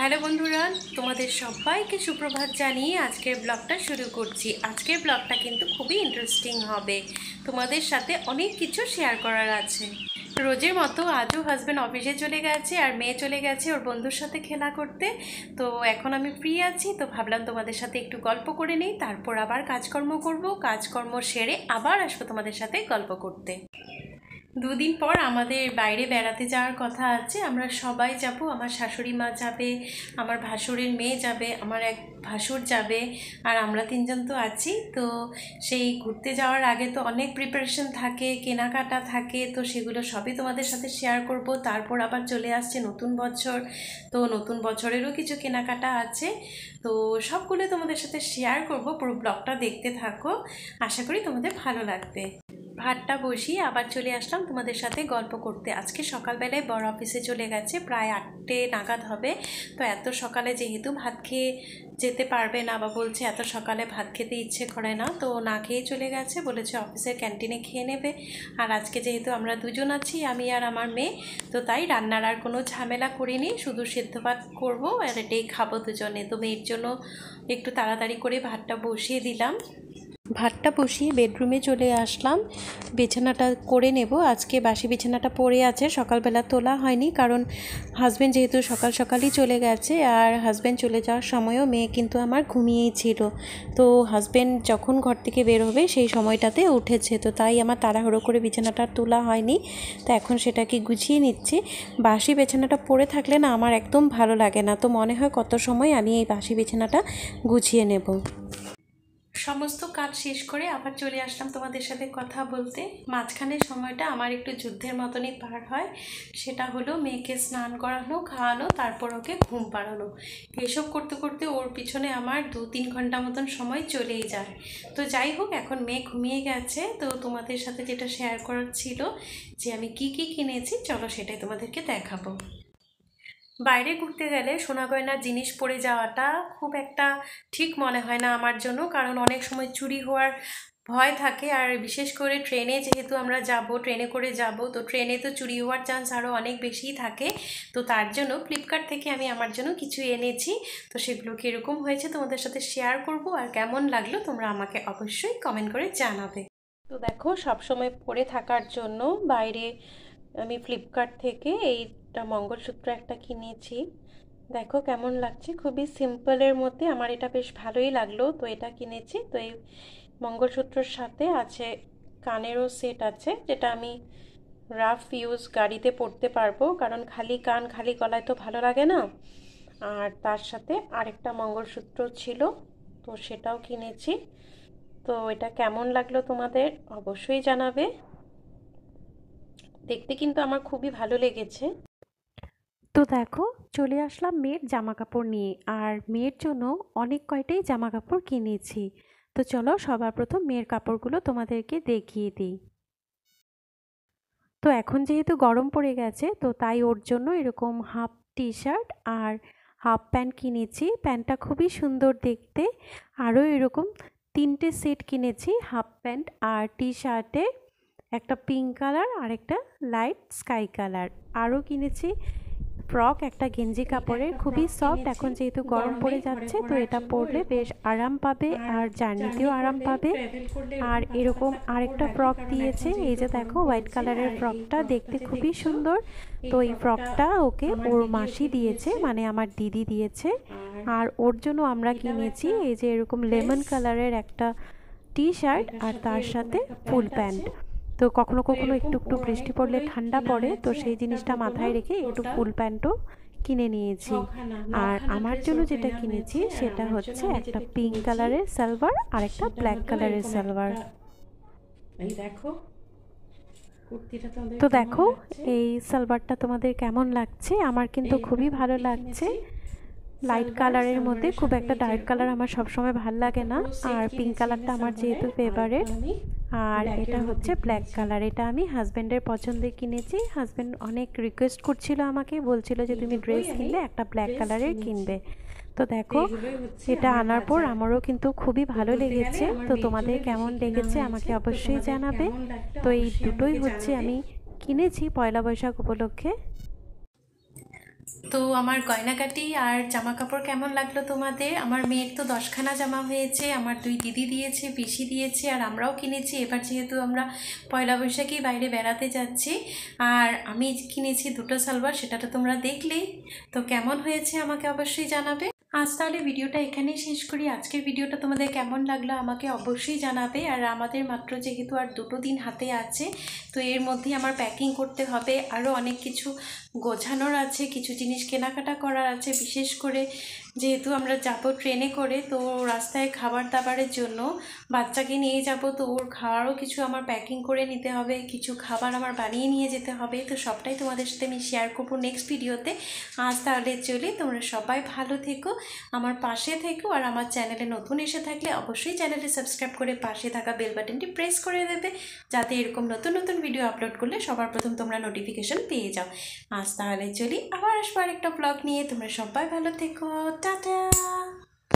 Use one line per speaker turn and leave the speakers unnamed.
Hello বন্ধুরা, তোমাদের সবাইকে সুপ্রভাত জানিয়ে আজকের ব্লগটা শুরু করছি। আজকের ব্লগটা কিন্তু খুবই ইন্টারেস্টিং হবে, তোমাদের সাথে অনেক কিছু শেয়ার করার আছে। রোজের মতো আজও হাজব্যান্ড অফিসে চলে গেছে আর মেয়ে চলে গেছে ওর বন্ধুর সাথে খেলা করতে। তো এখন আমি ফ্রি আছি, তো ভাবলাম তোমাদের সাথে একটু গল্প করে নিই, তারপর আবার কাজকর্ম করব। কাজকর্ম সেরে আবার আসবো তোমাদের সাথে গল্প করতে। দুদিন পর আমাদের বাইরে বেড়াতে যাওয়ার কথা আছে। আমরা সবাই যাব, আমার শাশুড়ি মা যাবে, আমার ভাসুরের মেয়ে যাবে, আমার এক ভাসুর যাবে, আর আমরা তিনজন তো আছি। তো সেই ঘুরতে যাওয়ার আগে তো অনেক প্রিপারেশন থাকে, কেনাকাটা থাকে, তো সেগুলো সবই তোমাদের সাথে শেয়ার করব। তারপর আবার চলে আসছে নতুন বছর, তো নতুন বছরেরও কিছু কেনাকাটা আছে, তো সবগুলো তোমাদের সাথে শেয়ার করব। পুরো ব্লগটা দেখতে থাকো, আশা করি তোমাদের ভালো লাগবে। ভাতটা বসিয়ে আবার চলে আসলাম তোমাদের সাথে গল্প করতে। আজকে সকালবেলায় বড় অফিসে চলে গেছে, প্রায় 8টে নাগাদ হবে। তো এত সকালে যেহেতু ভাত খেয়ে যেতে পারবে না, বা বলছে এত সকালে ভাত খেতে ইচ্ছে করে না, তো না খেয়ে চলে গেছে, বলেছে অফিসের ক্যান্টিনে খেয়ে নেবে। আর আজকে যেহেতু আমরা দুজন আছি, আমি আর আমার মেয়ে, তো তাই রান্নার আর কোনো ঝামেলা করিনি, শুধু সেদ্ধ ভাত করবো আর এটাই খাবো দুজনে। তো মেয়ের জন্য একটু তাড়াতাড়ি করে ভাতটা বসিয়ে দিলাম। ভাতটা বসিয়ে বেডরুমে চলে আসলাম, বিছানাটা করে নেব। আজকে বাসি বিছানাটা পড়ে আছে, সকালবেলা তোলা হয়নি, কারণ হাজব্যান্ড যেহেতু সকাল সকালই চলে গেছে, আর হাজব্যান্ড চলে যাওয়ার সময়ও মেয়ে কিন্তু আমার ঘুমিয়েই ছিল। তো হাজব্যান্ড যখন ঘর থেকে বের হবে সেই সময়টাতে উঠেছে, তো তাই আমার তাড়াহুড়ো করে বিছানাটা তোলা হয়নি। তো এখন সেটাকে গুছিয়ে নিচ্ছি। বাসি বিছানাটা পড়ে থাকলে না আমার একদম ভালো লাগে না, তো মনে হয় কত সময় আমি এই বাসি বিছানাটা গুছিয়ে নেব। সমস্ত কাজ শেষ করে আবার চলে আসলাম তোমাদের সাথে কথা বলতে। মাঝখানের সময়টা আমার একটু যুদ্ধের মতনই পার হয়, সেটা হলো মেয়েকে স্নান করানো, খাওয়ানো, তারপর ওকে ঘুম পাড়ানো। এসব করতে করতে ওর পিছনে আমার 2-3 ঘন্টা মতন সময় চলেই যায়। তো যাই হোক, এখন মেয়ে ঘুমিয়ে গেছে, তো তোমাদের সাথে যেটা শেয়ার করার ছিল যে আমি কি কি কিনেছি, চলো সেটাই তোমাদেরকে দেখাবো। বাইরে ঘুরতে গেলে সোনা গয়নার জিনিস পরে যাওয়াটা খুব একটা ঠিক মনে হয় না আমার জন্য, কারণ অনেক সময় চুরি হওয়ার ভয় থাকে। আর বিশেষ করে ট্রেনে যেহেতু আমরা যাব, ট্রেনে করে যাব, তো ট্রেনে তো চুরি হওয়ার চান্স আরও অনেক বেশিই থাকে। তো তার জন্য ফ্লিপকার্ট থেকে আমি আমার জন্য কিছু এনেছি, তো সেগুলো কীরকম হয়েছে তোমাদের সাথে শেয়ার করব, আর কেমন লাগলো তোমরা আমাকে অবশ্যই কমেন্ট করে জানাবে। তো দেখো, সবসময় পরে থাকার জন্য বাইরে আমি ফ্লিপকার্ট থেকে এইটা মঙ্গলসূত্র একটা কিনেছি। দেখো কেমন লাগছে, খুবই সিম্পলের মধ্যে আমার এটা বেশ ভালোই লাগলো, তো এটা কিনেছি। তো এই মঙ্গলসূত্রর সাথে আছে কানেরও সেট আছে, যেটা আমি রাফ ইউজ গাড়িতে পরতে পারবো, কারণ খালি কান খালি গলায় তো ভালো লাগে না। আর তার সাথে আরেকটা মঙ্গলসূত্র ছিল, তো সেটাও কিনেছি। তো এটা কেমন লাগলো তোমাদের অবশ্যই জানাবে। দেখতে কিন্তু আমার খুবই ভালো লেগেছে। তো দেখো, চলে আসলাম মেয়ের জামা কাপড় নিয়ে, আর মেয়ের জন্য অনেক কয়টাই জামা কাপড় কিনেছি। তো চলো সবার প্রথম মেয়ের কাপড়গুলো তোমাদেরকে দেখিয়ে দিই। তো এখন যেহেতু গরম পড়ে গেছে, তো তাই ওর জন্য এরকম হাফ টি শার্ট আর হাফ প্যান্ট কিনেছি। প্যান্টটা খুবই সুন্দর দেখতে। আরও এরকম 3টে সেট কিনেছি, হাফ প্যান্ট আর টি শার্টে, একটা পিঙ্ক কালার আর একটা লাইট স্কাই কালার। আরও কিনেছি ফ্রক, একটা গেঞ্জি কাপড়ের, খুবই সফট। এখন যেহেতু গরম পড়ে যাচ্ছে, তো এটা পরলে বেশ আরাম পাবে, আর জার্নিতেও আরাম পাবে। আর এরকম আরেকটা ফ্রক দিয়েছে, এই যে দেখো হোয়াইট কালারের ফ্রকটা দেখতে খুবই সুন্দর। তো এই ফ্রকটা ওকে ওর মাসি দিয়েছে, মানে আমার দিদি দিয়েছে। আর ওর জন্য আমরা কিনেছি এই যে এরকম লেমন কালারের একটা টি শার্ট, আর তার সাথে ফুল প্যান্ট। তো কখনো কখনো একটু একটু বৃষ্টি পড়লে ঠান্ডা পড়ে, তো সেই জিনিসটা মাথায় রেখে একটু ফুল প্যান্টও কিনে নিয়েছি। আর আমার জন্য যেটা কিনেছি সেটা হচ্ছে একটা পিঙ্ক কালারের সালোয়ার আর একটা ব্ল্যাক কালারের সালোয়ার। তো দেখো এই সালোয়ারটা তোমাদের কেমন লাগছে, আমার কিন্তু খুবই ভালো লাগছে। লাইট কালারের মধ্যে, খুব একটা ডার্ক কালার আমার সবসময় ভাল লাগে না, আর পিঙ্ক কালারটা আমার যেহেতু ফেভারিট। আর এটা হচ্ছে ব্ল্যাক কালার, এটা আমি হাজব্যান্ডের পছন্দে কিনেছি। হাজব্যান্ড অনেক রিকোয়েস্ট করছিল আমাকে, বলছিল যে তুমি ড্রেস কিনলে একটা ব্ল্যাক কালারের কিনবে। তো দেখো এটা আনার পর আমারও কিন্তু খুবই ভালো লেগেছে। তো তোমাদের কেমন লেগেছে আমাকে অবশ্যই জানাবে। তো এই দুটোই হচ্ছে আমি কিনেছি পয়লা বৈশাখ উপলক্ষে। তো আমার গয়নাগাটি আর জামা কাপড় কেমন লাগলো তোমাদের? আমার মেয়ের তো 10খানা জামা হয়েছে, আমার 2 দিদি দিয়েছে, পিসি দিয়েছে, আর আমরাও কিনেছি। এবার যেহেতু আমরা পয়লা বৈশাখে বাইরে বেড়াতে যাচ্ছি, আর আমি কিনেছি 2টো সালোয়ার, সেটা তো তোমরা দেখলেই। তো কেমন হয়েছে আমাকে অবশ্যই জানাবে। আজ তাহলে ভিডিওটা এখানেই শেষ করি। আজকের ভিডিওটা তোমাদের কেমন লাগলো আমাকে অবশ্যই জানাবে। আর আমাদের মাত্র যেহেতু আর 2টো দিন হাতে আছে, তো এর মধ্যেই আমার প্যাকিং করতে হবে, আরও অনেক কিছু গোছানোর আছে, কিছু জিনিস কেনাকাটা করার আছে। বিশেষ করে যেহেতু আমরা যাব ট্রেনে করে, তো রাস্তায় খাবার দাবারের জন্য বাচ্চাকে নিয়ে যাব, তো ওর খাওয়ারও কিছু আমার প্যাকিং করে নিতে হবে, কিছু খাবার আমার বানিয়ে নিয়ে যেতে হবে। তো সবটাই তোমাদের সাথে আমি শেয়ার করবো নেক্সট ভিডিওতে। আজ তাহলে চলি, তোমরা সবাই ভালো থেকো, আমার পাশে থেকো, আর আমার চ্যানেলে নতুন এসে থাকলে অবশ্যই চ্যানেলটি সাবস্ক্রাইব করে পাশে থাকা বেল বাটনটি প্রেস করে দেবে, যাতে এরকম নতুন নতুন ভিডিও আপলোড করলে সবার প্রথম তোমরা নোটিফিকেশন পেয়ে যাও। আজ তাহলে চলি, আবার আসবো আরেকটা ব্লগ নিয়ে। তোমরা সবাই ভালো থেকো, টাটা।